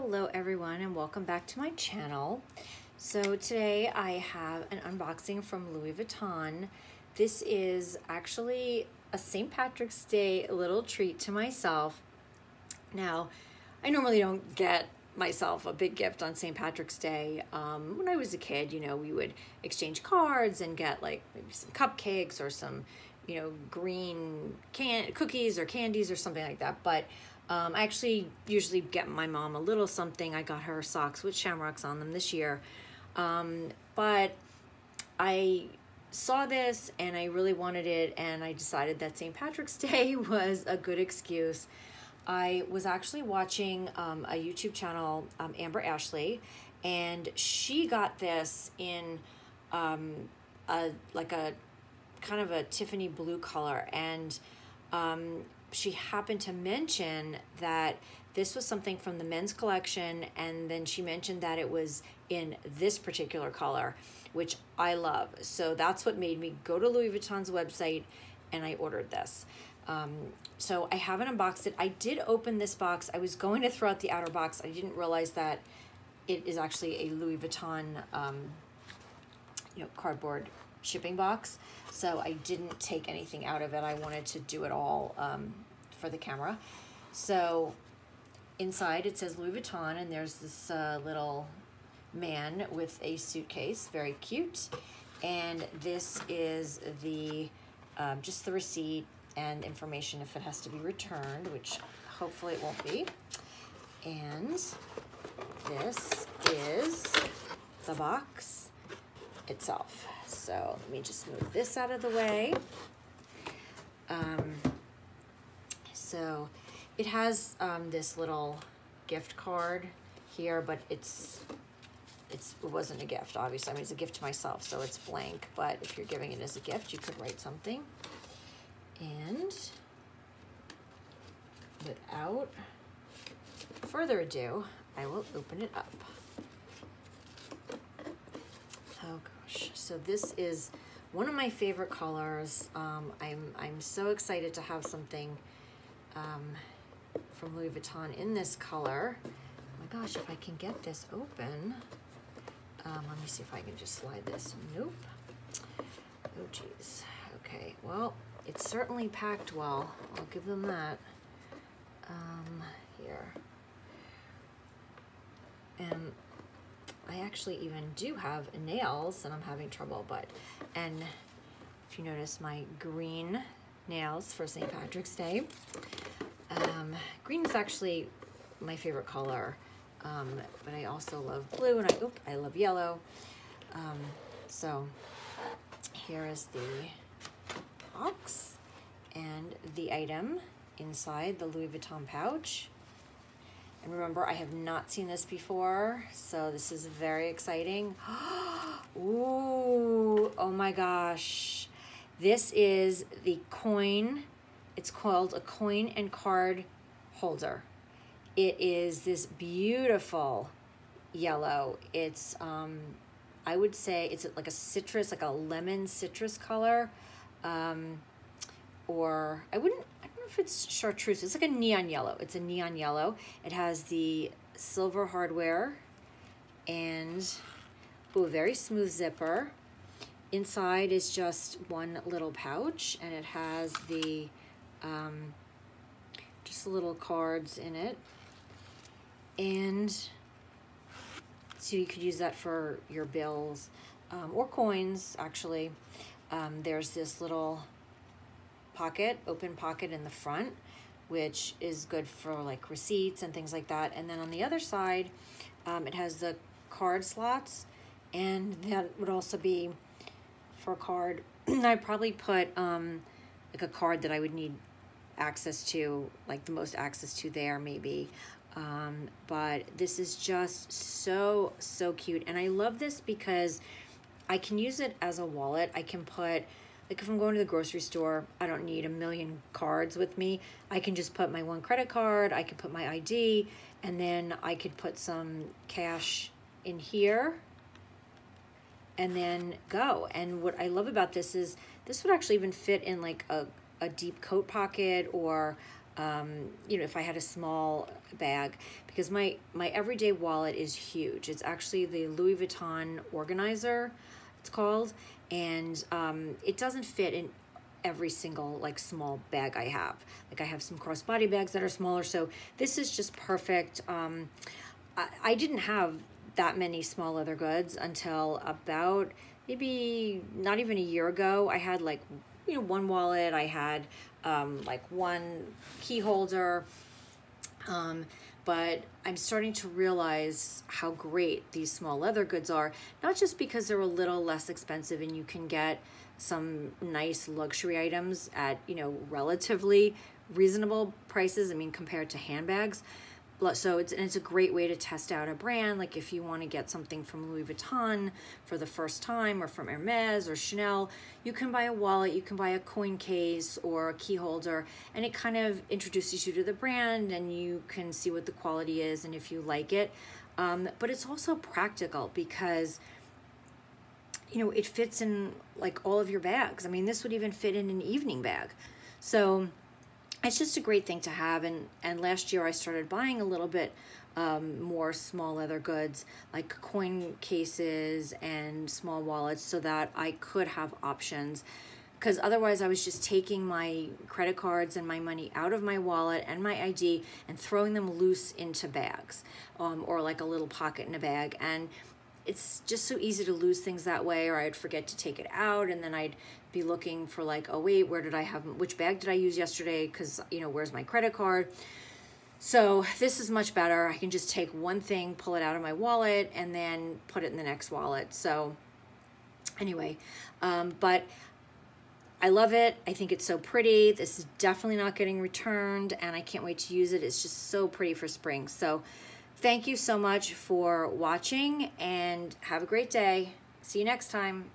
Hello everyone and welcome back to my channel. So today I have an unboxing from Louis Vuitton. This is actually a St. Patrick's Day little treat to myself. Now, I normally don't get myself a big gift on St. Patrick's Day. When I was a kid, you know, we would exchange cards and get like maybe some cupcakes or some, you know, green cookies or candies or something like that. But I actually usually get my mom a little something. I got her socks with shamrocks on them this year. But I saw this and I really wanted it, and I decided that St. Patrick's Day was a good excuse. I was actually watching a YouTube channel, Amber Ashley, and she got this in like a kind of a Tiffany blue color, and she happened to mention that this was something from the men's collection, and then she mentioned that it was in this particular color, which I love. So that's what made me go to Louis Vuitton's website and I ordered this. So I haven't unboxed it. I did open this box. I was going to throw out the outer box. I didn't realize that it is actually a Louis Vuitton cardboard shipping box, so I didn't take anything out of it. I wanted to do it all for the camera. So inside it says Louis Vuitton, and there's this little man with a suitcase, very cute. And this is the just the receipt and information if it has to be returned, which hopefully it won't be. And this is the box itself. So let me just move this out of the way. So it has this little gift card here, but it wasn't a gift, obviously. I mean, it's a gift to myself, so it's blank, but if you're giving it as a gift, you could write something. And without further ado, I will open it up. Oh gosh, so this is one of my favorite colors. I'm so excited to have something from Louis Vuitton in this color. Oh my gosh, if I can get this open. Let me see if I can just slide this. Nope. Oh geez. Okay, well, it's certainly packed well. I'll give them that. Here. And I actually even do have nails, and I'm having trouble, and if you notice my green nails for St. Patrick's Day. Green is actually my favorite color, but I also love blue, and I love yellow. So here is the box and the item inside the Louis Vuitton pouch. And remember, I have not seen this before, so this is very exciting. Ooh, oh my gosh. This is the coin. It's called a coin and card holder. It is this beautiful yellow. It's, I would say it's like a citrus, like a lemon citrus color. Or I don't know if it's chartreuse. It's like a neon yellow. It's a neon yellow. It has the silver hardware and a very smooth zipper. Inside is just one little pouch, and it has the just little cards in it. And so you could use that for your bills or coins, actually. There's this little pocket, open pocket in the front, which is good for like receipts and things like that. And then on the other side, it has the card slots, and that would also be for a card. I'd probably put like a card that I would need access to, like the most access to there maybe. But this is just so cute, and I love this because I can use it as a wallet. I can put, like if I'm going to the grocery store, I don't need a million cards with me. I can just put my one credit card, I could put my ID, and then I could put some cash in here and then go. And what I love about this is this would actually even fit in like a deep coat pocket, or you know, if I had a small bag, because my everyday wallet is huge. It's actually the Louis Vuitton organizer, it's called, and it doesn't fit in every single like small bag I have. Like I have some crossbody bags that are smaller, so this is just perfect. I didn't have that many small leather goods until about maybe not even a year ago. I had like, you know, one wallet, I had like one key holder, but I'm starting to realize how great these small leather goods are, not just because they're a little less expensive and you can get some nice luxury items at, you know, relatively reasonable prices, I mean, compared to handbags. So it's a great way to test out a brand. Like if you want to get something from Louis Vuitton for the first time, or from Hermes or Chanel, you can buy a wallet, you can buy a coin case or a key holder, and it kind of introduces you to the brand and you can see what the quality is and if you like it. But it's also practical because, you know, it fits in like all of your bags. I mean, this would even fit in an evening bag. So it's just a great thing to have. And last year I started buying a little bit more small leather goods, like coin cases and small wallets, so that I could have options. Because otherwise I was just taking my credit cards and my money out of my wallet and my ID and throwing them loose into bags, or like a little pocket in a bag. And it's just so easy to lose things that way, or I'd forget to take it out, and then I'd be looking for like, oh wait, where did I have, which bag did I use yesterday? Because, you know, where's my credit card? So this is much better. I can just take one thing, pull it out of my wallet, and then put it in the next wallet. So anyway, but I love it. I think it's so pretty. This is definitely not getting returned, and I can't wait to use it. It's just so pretty for spring. So thank you so much for watching, and have a great day. See you next time.